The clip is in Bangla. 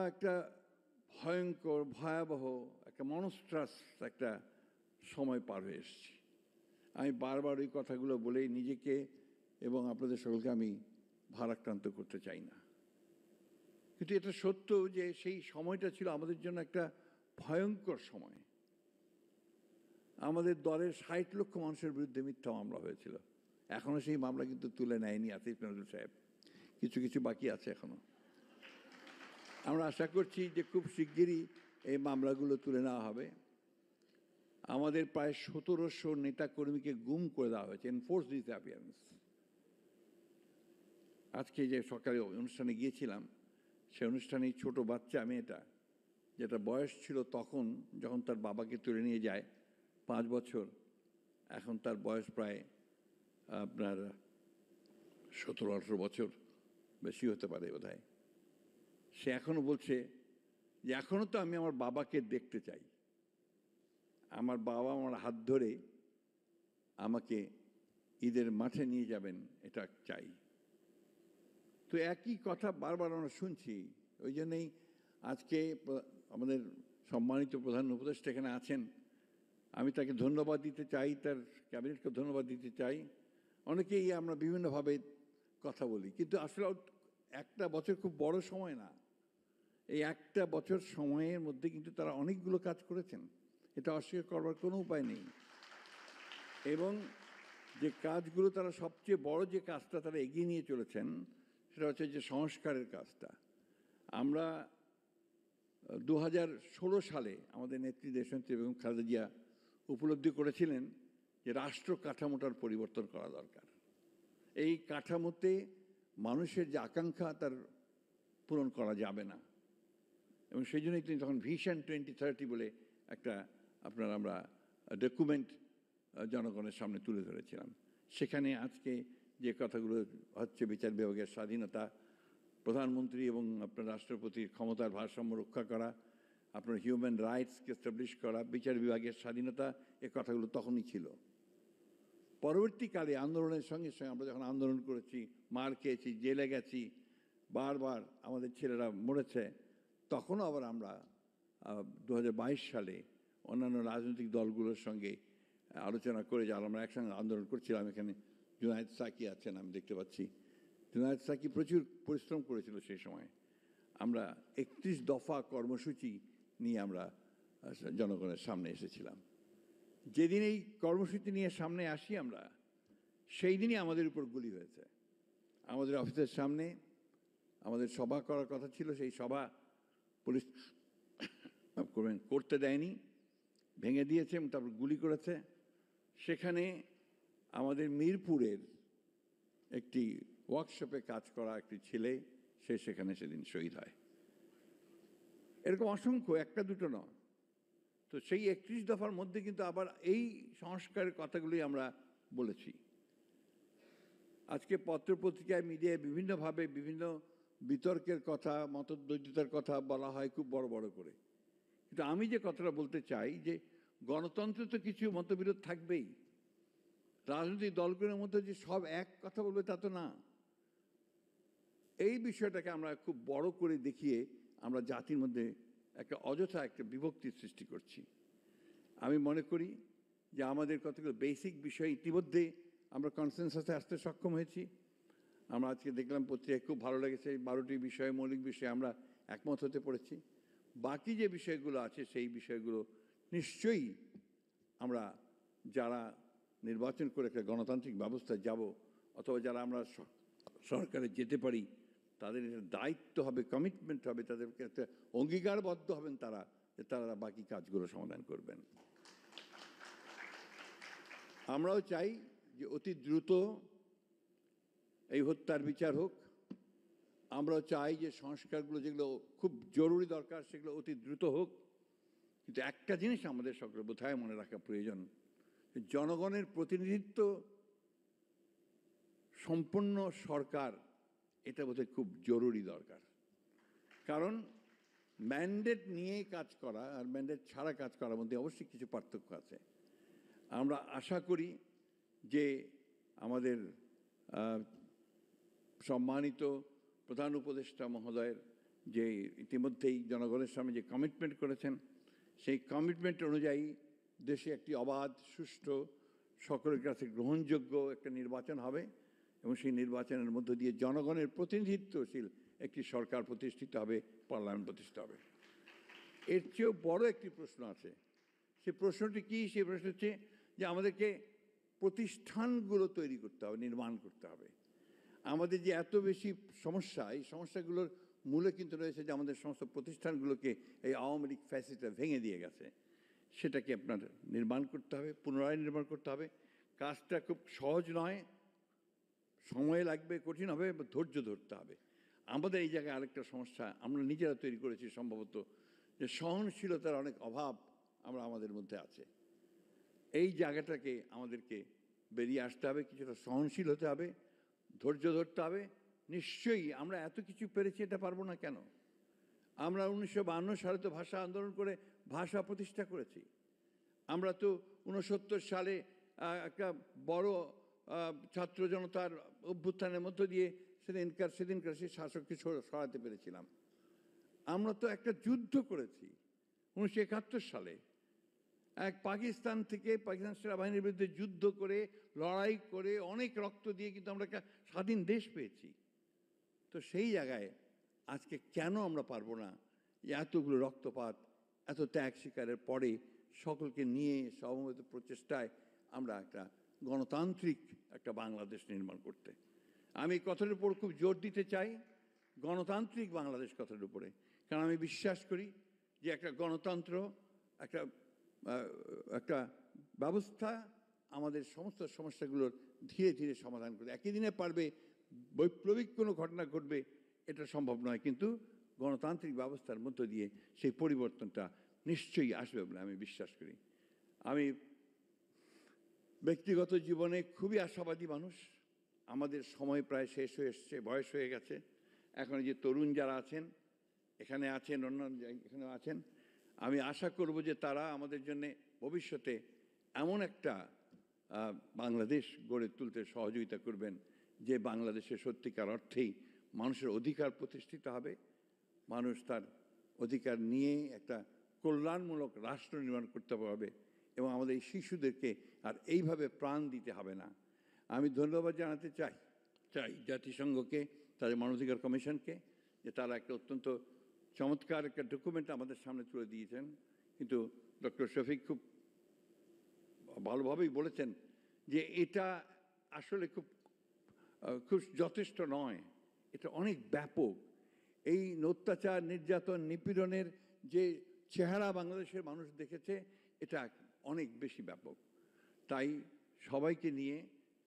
একটা ভয়ঙ্কর ভয়াবহ একটা মনস্ট্রাস একটা সময় পার হয়ে এসেছি। আমি বারবার ওই কথাগুলো বলেই নিজেকে এবং আপনাদের সকলকে আমি ভারাক্রান্ত করতে চাই না, কিন্তু এটা সত্য যে সেই সময়টা ছিল আমাদের জন্য একটা ভয়ঙ্কর সময়। আমাদের দলের ৬০ লক্ষ মানুষের বিরুদ্ধে মিথ্যা মামলা হয়েছিল। এখনও সেই মামলা কিন্তু তুলে নেয়নি আসিফ নজরুল সাহেব, কিছু কিছু বাকি আছে এখনও। আমরা আশা করছি যে খুব শিগগিরই এই মামলাগুলো তুলে নেওয়া হবে। আমাদের প্রায় ১৭০০ নেতাকর্মীকে গুম করে দেওয়া হয়েছে, এনফোর্স ডিসঅ্যাপিয়ারেন্স। আজকে যে সকালে অনুষ্ঠানে গিয়েছিলাম, সে অনুষ্ঠানে ছোট বাচ্চা মেয়েটা, যেটা বয়স ছিল তখন যখন তার বাবাকে তুলে নিয়ে যায় ৫ বছর, এখন তার বয়স প্রায় আপনার ১৭-১৮ বছর, বেশি হতে পারে বোধহয়। সে এখনও বলছে যে এখনও তো আমি আমার বাবাকে দেখতে চাই, আমার বাবা আমার হাত ধরে আমাকে ঈদের মাঠে নিয়ে যাবেন, এটা চাই। তো একই কথা বারবার আমরা শুনছি। ওই জন্যই আজকে আমাদের সম্মানিত প্রধান উপদেষ্টা এখানে আছেন, আমি তাকে ধন্যবাদ দিতে চাই, তার ক্যাবিনেটকে ধন্যবাদ দিতে চাই। অনেকেই আমরা বিভিন্নভাবে কথা বলি, কিন্তু আসলে একটা বছর খুব বড় সময় না। এই একটা বছর সময়ের মধ্যে কিন্তু তারা অনেকগুলো কাজ করেছেন, এটা অস্বীকার করবার কোনো উপায় নেই। এবং যে কাজগুলো তারা সবচেয়ে বড় যে কাজটা তারা এগিয়ে নিয়ে চলেছেন, সেটা হচ্ছে যে সংস্কারের কাজটা। আমরা ২০১৬ সালে আমাদের নেত্রী দেশনেত্রী বেগম খালেদা জিয়া উপলব্ধি করেছিলেন যে রাষ্ট্র কাঠামোটার পরিবর্তন করা দরকার। এই কাঠামোতে মানুষের যে আকাঙ্ক্ষা তার পূরণ করা যাবে না, এবং সেই জন্যই তিনি তখন ভিশন 2030 বলে একটা আমরা ডকুমেন্ট জনগণের সামনে তুলে ধরেছিলাম। সেখানে আজকে যে কথাগুলো হচ্ছে, বিচার বিভাগের স্বাধীনতা, প্রধানমন্ত্রী এবং আপনার রাষ্ট্রপতির ক্ষমতার ভারসাম্য রক্ষা করা, আপনার হিউম্যান রাইটসকে এস্টাবলিশ করা, বিচার বিভাগের স্বাধীনতা, এ কথাগুলো তখনই ছিল। পরবর্তীকালে আন্দোলনের সঙ্গে সঙ্গে আমরা যখন আন্দোলন করেছি, মার খেয়েছি, জেলে গেছি, বারবার আমাদের ছেলেরা মরেছে, তখনও আবার আমরা ২০২২ সালে অন্যান্য রাজনৈতিক দলগুলোর সঙ্গে আলোচনা করে যারা আমরা একসঙ্গে আন্দোলন করছিলাম। এখানে জুনায়েদ সাকি আছেন, আমি দেখতে পাচ্ছি। জুনায়েদ সাকি প্রচুর পরিশ্রম করেছিল সেই সময়। আমরা ৩১ দফা কর্মসূচি নিয়ে আমরা জনগণের সামনে এসেছিলাম। যেদিন এই কর্মসূচি নিয়ে সামনে আসি আমরা, সেই দিনই আমাদের উপর গুলি হয়েছে। আমাদের অফিসের সামনে আমাদের সভা করার কথা ছিল, সেই সভা পুলিশ করতে দেয়নি, ভেঙে দিয়েছে এবং তারপর গুলি করেছে। সেখানে আমাদের মিরপুরের একটি ওয়ার্কশপে কাজ করা একটি ছেলে, সে সেখানে সেদিন শহীদ হয়। এরকম অসংখ্য, একটা দুটো নয়। তো সেই ৩১ দফার মধ্যে কিন্তু আবার এই সংস্কারের কথাগুলি আমরা বলেছি। আজকে পত্রপত্রিকায়, মিডিয়ায় বিভিন্নভাবে বিভিন্ন বিতর্কের কথা, মতদ্বৈধতার কথা বলা হয় খুব বড় বড় করে, কিন্তু আমি যে কথাটা বলতে চাই যে গণতন্ত্রে তো কিছু মতবিরোধ থাকবেই। রাজনৈতিক দলগুলোর মধ্যে যে সব এক কথা বলবে তা তো না। এই বিষয়টাকে আমরা খুব বড় করে দেখিয়ে আমরা জাতির মধ্যে একটা অযথা একটা বিভক্তির সৃষ্টি করছি। আমি মনে করি যে আমাদের কতগুলো বেসিক বিষয় ইতিমধ্যে আমরা কনসেনসাসে আসতে সক্ষম হয়েছি। আমরা আজকে দেখলাম পত্রিকায়, খুব ভালো লেগেছে, 12টি বিষয়ে, মৌলিক বিষয়ে আমরা একমত হতে পড়েছি। বাকি যে বিষয়গুলো আছে সেই বিষয়গুলো নিশ্চয়ই আমরা যারা নির্বাচন করে একটা গণতান্ত্রিক ব্যবস্থায় যাব, অথবা যারা আমরা সরকারে যেতে পারি, তাদের দায়িত্ব হবে, কমিটমেন্ট হবে, তাদেরকে একটা অঙ্গীকারবদ্ধ হবেন তারা, যে তারা বাকি কাজগুলো সমাধান করবেন। আমরাও চাই যে অতি দ্রুত এই হত্যার বিচার হোক। আমরাও চাই যে সংস্কারগুলো যেগুলো খুব জরুরি দরকার সেগুলো অতি দ্রুত হোক। কিন্তু একটা জিনিস আমাদের সকলে বোধহয় মনে রাখা প্রয়োজন, জনগণের প্রতিনিধিত্ব সম্পন্ন সরকার, এটা বোধহয় খুব জরুরি দরকার। কারণ ম্যান্ডেট নিয়ে কাজ করা আর ম্যান্ডেট ছাড়া কাজ করার মধ্যে অবশ্যই কিছু পার্থক্য আছে। আমরা আশা করি যে আমাদের সম্মানিত প্রধান উপদেষ্টা মহোদয়ের যে ইতিমধ্যেই জনগণের সামনে যে কমিটমেন্ট করেছেন, সেই কমিটমেন্ট অনুযায়ী দেশে একটি অবাধ, সুষ্ঠু, সকলের কাছে গ্রহণযোগ্য একটা নির্বাচন হবে এবং সেই নির্বাচনের মধ্য দিয়ে জনগণের প্রতিনিধিত্বশীল একটি সরকার প্রতিষ্ঠিত হবে, পার্লামেন্ট প্রতিষ্ঠিত হবে। এর চেয়েও বড় একটি প্রশ্ন আছে। সেই প্রশ্নটি কী? সেই প্রশ্ন হচ্ছে যে আমাদেরকে প্রতিষ্ঠানগুলো তৈরি করতে হবে, নির্মাণ করতে হবে। আমাদের যে এত বেশি সমস্যা, এই সমস্যাগুলোর মূলে কিন্তু রয়েছে যে আমাদের সমস্ত প্রতিষ্ঠানগুলোকে এই আওয়ামী লীগ ফ্যাসিস্টরা ভেঙে দিয়ে গেছে। সেটাকে আপনার নির্মাণ করতে হবে, পুনরায় নির্মাণ করতে হবে। কাজটা খুব সহজ নয়, সময় লাগবে, কঠিন হবে, ধৈর্য ধরতে হবে। আমাদের এই জায়গায় আরেকটা সমস্যা আমরা নিজেরা তৈরি করেছি সম্ভবত, যে সহনশীলতার অনেক অভাব আমাদের মধ্যে আছে। এই জায়গাটাকে আমাদেরকে বেরিয়ে আসতে হবে, কিছুটা সহনশীল হতে হবে, ধৈর্য ধরতে হবে। নিশ্চয়ই আমরা এত কিছু পেরেছি, এটা পারবো না কেন? আমরা 1952 সালে তো ভাষা আন্দোলন করে ভাষা প্রতিষ্ঠা করেছি। আমরা তো 69 সালে একটা বড় ছাত্র জনতার অভ্যুত্থানের মধ্য দিয়ে সেদিনকার সেই শাসককে সরাতে পেরেছিলাম। আমরা তো একটা যুদ্ধ করেছি 1971 সালে, পাকিস্তান সেনাবাহিনীর বিরুদ্ধে যুদ্ধ করে, লড়াই করে, অনেক রক্ত দিয়ে কিন্তু আমরা একটা স্বাধীন দেশ পেয়েছি। তো সেই জায়গায় আজকে কেন আমরা পারবো না যে এতগুলো রক্তপাত, এত ত্যাগ স্বীকারের পরে সকলকে নিয়ে সমবেত প্রচেষ্টায় আমরা একটা গণতান্ত্রিক একটা বাংলাদেশ নির্মাণ করতে? আমি কথার উপর খুব জোর দিতে চাই, গণতান্ত্রিক বাংলাদেশ কথার উপরে। কারণ আমি বিশ্বাস করি যে একটা গণতন্ত্র, একটা ব্যবস্থা আমাদের সমস্ত সমস্যাগুলোর ধীরে ধীরে সমাধান করে। একই দিনে পারবে, বৈপ্লবিক কোনো ঘটনা ঘটবে এটা সম্ভব নয়, কিন্তু গণতান্ত্রিক ব্যবস্থার মধ্য দিয়ে সেই পরিবর্তনটা নিশ্চয়ই আসবে বলে আমি বিশ্বাস করি। আমি ব্যক্তিগত জীবনে খুবই আশাবাদী মানুষ। আমাদের সময় প্রায় শেষ হয়ে এসছে, বয়স হয়ে গেছে। এখন যে তরুণ যারা আছেন, এখানে আছেন, অন্যান্য এখানেও আছেন, আমি আশা করব যে তারা আমাদের জন্য ভবিষ্যতে এমন একটা বাংলাদেশ গড়ে তুলতে সহযোগিতা করবেন যে বাংলাদেশে সত্যিকার অর্থেই মানুষের অধিকার প্রতিষ্ঠিত হবে, মানুষ তার অধিকার নিয়ে একটা কল্যাণমূলক রাষ্ট্র নির্মাণ করতে পারবে এবং আমাদের এই শিশুদেরকে আর এইভাবে প্রাণ দিতে হবে না। আমি ধন্যবাদ জানাতে চাই জাতিসংঘকে, তাদের মানবাধিকার কমিশনকে, যে তারা একটা অত্যন্ত চমৎকার একটা ডকুমেন্ট আমাদের সামনে তুলে দিয়েছেন। কিন্তু ডক্টর শফিক খুব ভালোভাবেই বলেছেন যে এটা আসলে খুব যথেষ্ট নয়, এটা অনেক ব্যাপক। এই অত্যাচার, নির্যাতন, নিপীড়নের যে চেহারা বাংলাদেশের মানুষ দেখেছে, এটা অনেক বেশি ব্যাপক। তাই সবাইকে নিয়ে